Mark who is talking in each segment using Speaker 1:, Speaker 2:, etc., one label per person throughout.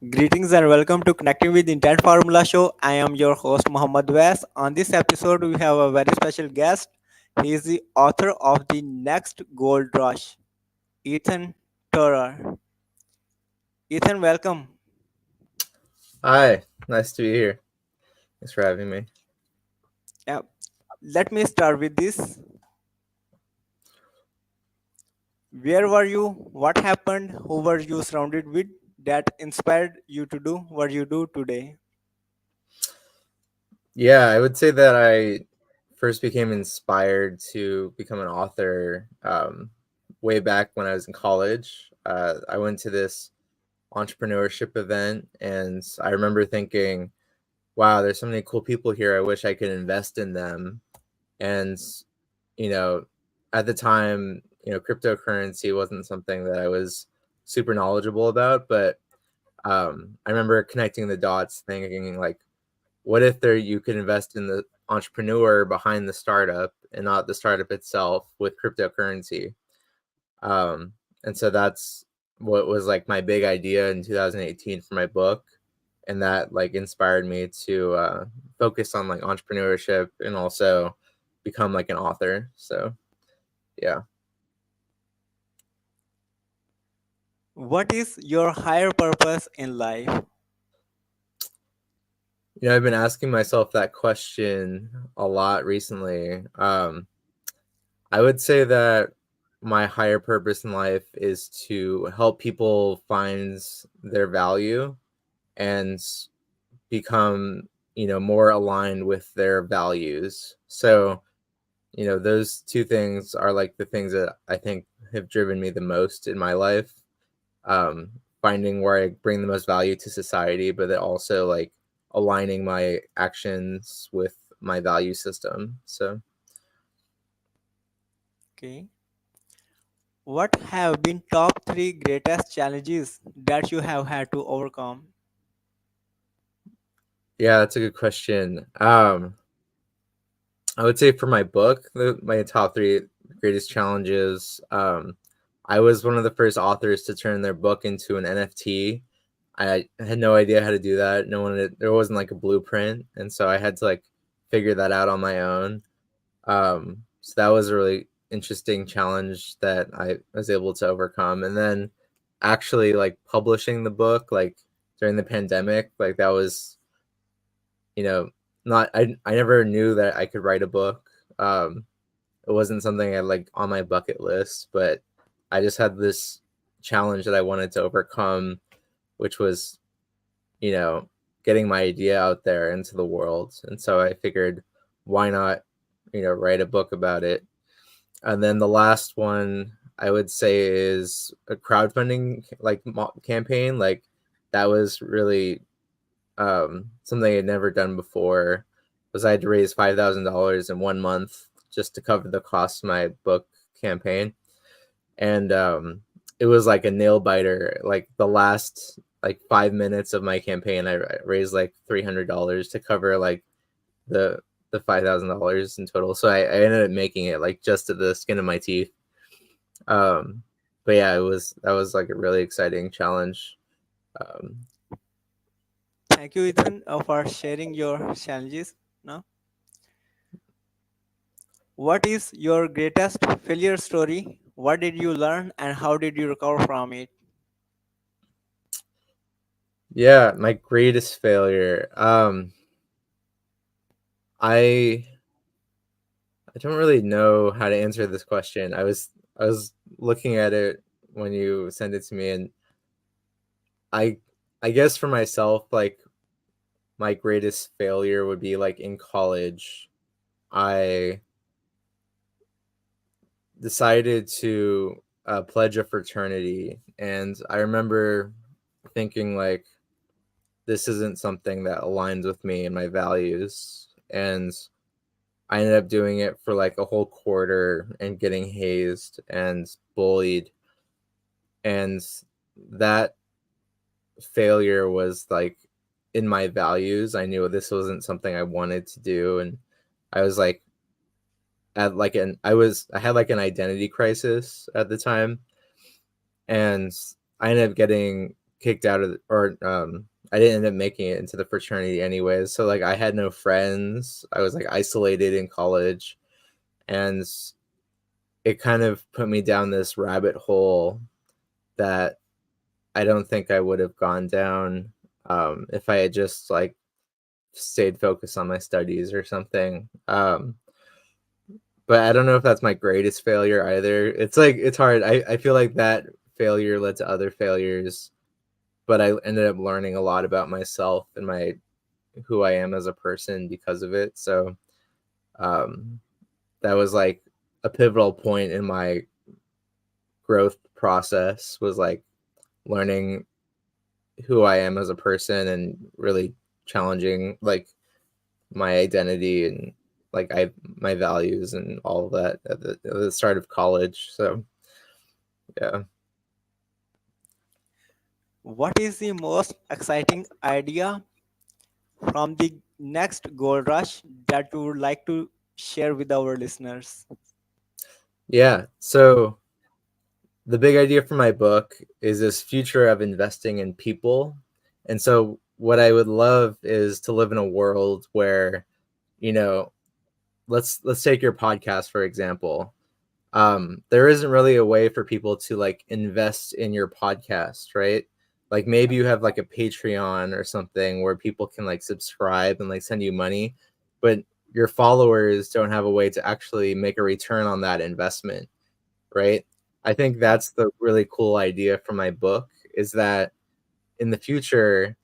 Speaker 1: Greetings and welcome to Connecting with Intent Formula Show. I am your host Muhammad Awais. On this episode, we have a very special guest. He is the author of The Next Gold Rush, Ethan Turer. Ethan, welcome.
Speaker 2: Hi, nice to be here. Thanks for having me.
Speaker 1: Yeah. Let me start with this. Where were you? What happened? Who were you surrounded with that inspired you to do what you do today?
Speaker 2: Yeah, I would say that I first became inspired to become an author way back when I was in college. I went to this entrepreneurship event and I remember thinking, wow, there's so many cool people here. I wish I could invest in them. And, you know, at the time, cryptocurrency wasn't something that I was super knowledgeable about, but I remember connecting the dots, thinking like, what if there you could invest in the entrepreneur behind the startup and not the startup itself with cryptocurrency? Um, and so that's what was like my big idea in 2018 for my book, and that like inspired me to focus on like entrepreneurship and also become like an author. So yeah.
Speaker 1: What is your higher purpose in life?
Speaker 2: I've been asking myself that question a lot recently. I would say that my higher purpose in life is to help people find their value and become, more aligned with their values. So, those two things are like the things that I think have driven me the most in my life. Um, Finding where I bring the most value to society, but then also like aligning my actions with my value system. So,
Speaker 1: Okay. What have been top three greatest challenges that you have had to overcome?
Speaker 2: yeah, that's a good question. I would say for my book, my top three greatest challenges. I was one of the first authors to turn their book into an NFT. I had no idea how to do that. There wasn't like a blueprint, and so I had to like figure that out on my own. So that was a really interesting challenge that I was able to overcome. And then actually like publishing the book like during the pandemic, like that was you know, not I never knew that I could write a book. It wasn't something I like on my bucket list, but I just had this challenge that I wanted to overcome, which was, you know, getting my idea out there into the world. And so I figured, why not, write a book about it? And then the last one I would say is a crowdfunding like campaign. Like that was really something I'd never done before. Was I had to raise $5,000 in 1 month just to cover the cost of my book campaign, and it was like a nail biter. Like the last like 5 minutes of my campaign, I raised like $300 to cover like the $5,000 in total. So I ended up making it like just to the skin of my teeth. Um, but yeah, that was like a really exciting challenge. Um,
Speaker 1: Thank you, Ethan, for sharing your challenges. Now, what is your greatest failure story? What did you learn and how did you recover from it?
Speaker 2: yeah, my greatest failure. I I don't really know how to answer this question. I was looking at it when you sent it to me, and I I guess for myself, like my greatest failure would be like in college. I decided to pledge a fraternity, and I remember thinking like this isn't something that aligns with me and my values, and I ended up doing it for like a whole quarter and getting hazed and bullied. And that failure was like in my values. I knew this wasn't something I wanted to do. And I was like, I had like an identity crisis at the time. And I ended up getting kicked out of or I didn't end up making it into the fraternity anyways. So like I had no friends. I was like isolated in college, and it kind of put me down this rabbit hole that I don't think I would have gone down if I had just like stayed focused on my studies or something. But I don't know if that's my greatest failure either. It's like it's hard. I feel like that failure led to other failures, but I ended up learning a lot about myself and my who I am as a person because of it. So um, that was like a pivotal point in my growth process, was like learning who I am as a person and really challenging like my identity and like I my values and all of that at the start of college. So yeah.
Speaker 1: What is the most exciting idea from the next gold rush that you would like to share with our listeners?
Speaker 2: Yeah. So the big idea for my book is this future of investing in people. And so what I would love is to live in a world where, you know, let's take your podcast for example. There isn't really a way for people to like invest in your podcast, right? Like maybe you have like a Patreon or something where people can like subscribe and like send you money, but your followers don't have a way to actually make a return on that investment, right? I think that's the really cool idea from my book, is that in the future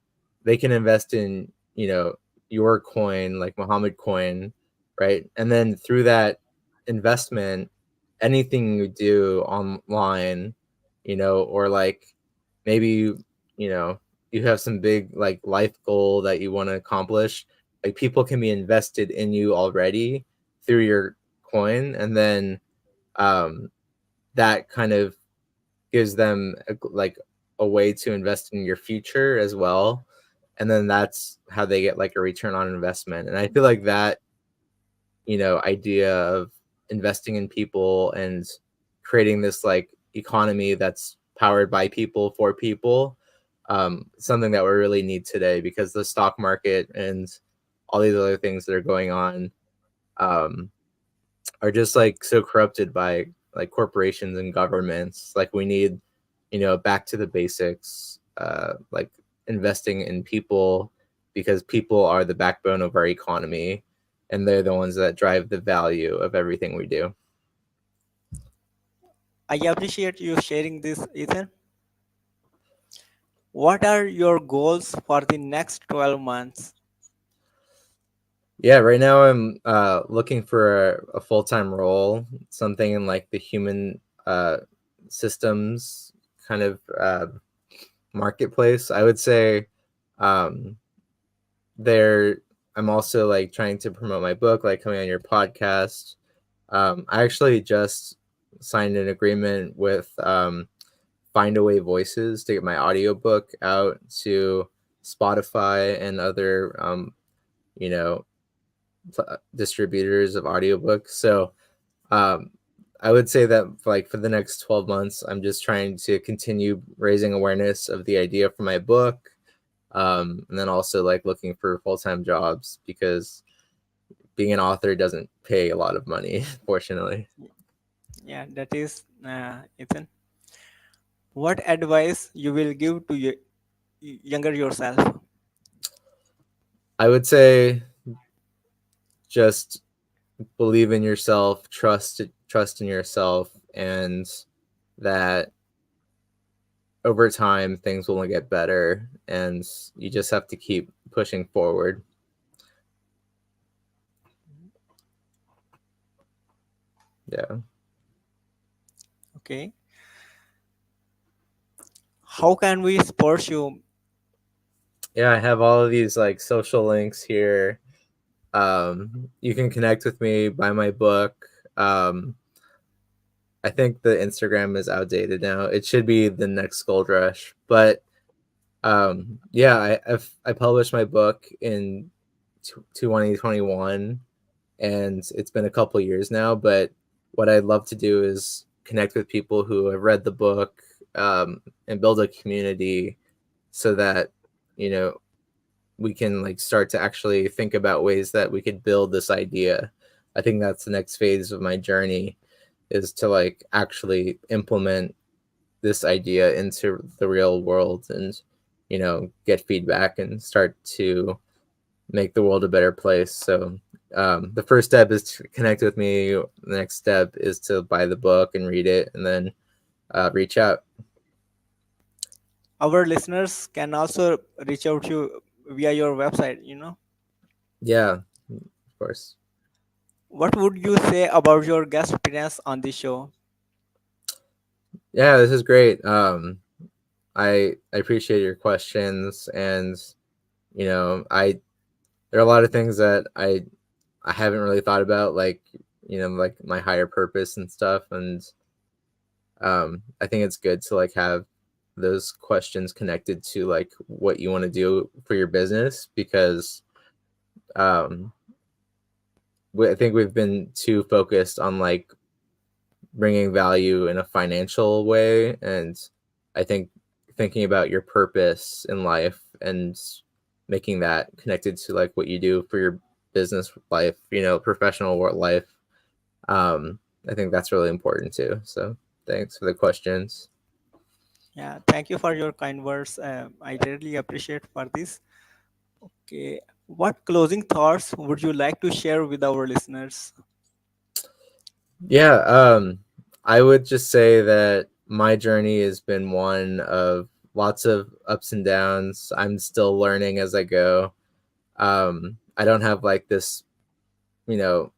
Speaker 2: they can invest in, you know, your coin, like Muhammad coin, right? And then through that investment, anything you do online, you know, or like maybe you know, you have some big like life goal that you want to accomplish, like people can be invested in you already through your coin, and then um that kind of gives them like a way to invest in your future as well, and then that's how they get like a return on investment. And I feel like that, you know, idea of investing in people and creating this like economy that's powered by people for people, something that we really need today, because the stock market and all these other things that are going on um, are just like so corrupted by like corporations and governments. Like we need, you know, back to the basics, like investing in people, because people are the backbone of our economy and they're the ones that drive the value of everything we do.
Speaker 1: I appreciate you sharing this, Ethan. What are your goals for the next 12 months?
Speaker 2: Yeah, right now I'm looking for a full-time role, something in like the human systems kind of marketplace. I would say um, there I'm also like trying to promote my book, like coming on your podcast. I actually just signed an agreement with Find Away Voices to get my audiobook out to Spotify and other you know, distributors of audiobooks. So um, I would say that like for the next 12 months, I'm just trying to continue raising awareness of the idea for my book, and then also like looking for full-time jobs, because being an author doesn't pay a lot of money, fortunately.
Speaker 1: Yeah, that is Ethan. What advice you will give to your younger yourself?
Speaker 2: I would say just believe in yourself, trust in yourself, and that over time things will get better, and you just have to keep pushing forward. Yeah.
Speaker 1: Okay. How can we support you?
Speaker 2: Yeah, I have all of these like social links here. You can connect with me, buy my book. I think the Instagram is outdated now. It should be the next Gold Rush. But yeah, I published my book in 2021, and it's been a couple years now. But what I'd love to do is connect with people who have read the book, and build a community so that you know we can like start to actually think about ways that we could build this idea. I think that's the next phase of my journey, is to like actually implement this idea into the real world and get feedback and start to make the world a better place. So the first step is to connect with me. The next step is to buy the book and read it, and then reach out.
Speaker 1: Our listeners can also reach out to you via your website.
Speaker 2: Yeah, of course.
Speaker 1: What would you say about your guest appearance on the show?
Speaker 2: Yeah, this is great. I appreciate your questions, and I there are a lot of things that I haven't really thought about, like like my higher purpose and stuff, and I think it's good to like have those questions connected to like what you want to do for your business, because um, I think we've been too focused on like bringing value in a financial way, and I think thinking about your purpose in life and making that connected to like what you do for your business life, professional work life. I think that's really important too. So thanks for the questions.
Speaker 1: Yeah, thank you for your kind words. I really appreciate for this. Okay, what closing thoughts would you like to share with our listeners?
Speaker 2: Yeah, I would just say that my journey has been one of lots of ups and downs. I'm still learning as I go. I don't have like this,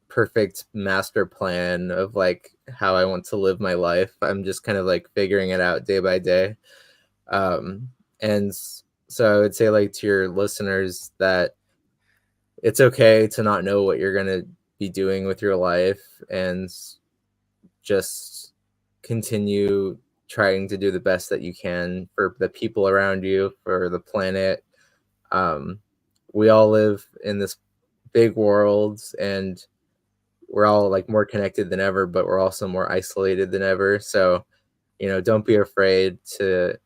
Speaker 2: perfect master plan of like how I want to live my life. I'm just kind of like figuring it out day by day. And so I would say like to your listeners that it's okay to not know what you're going to be doing with your life, and just continue trying to do the best that you can for the people around you, for the planet. Um, we all live in this big world, and we're all like more connected than ever, but we're also more isolated than ever. So, don't be afraid to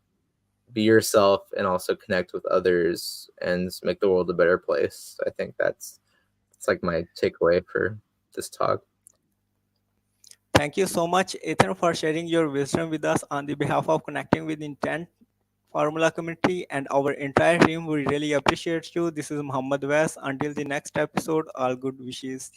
Speaker 2: be yourself and also connect with others and make the world a better place. I think that's it's like my takeaway for this talk.
Speaker 1: Thank you so much, Ethan, for sharing your wisdom with us on the behalf of Connecting with Intent Formula Community and our entire team. We really appreciate you. This is Muhammad Wes. Until the next episode, all good wishes.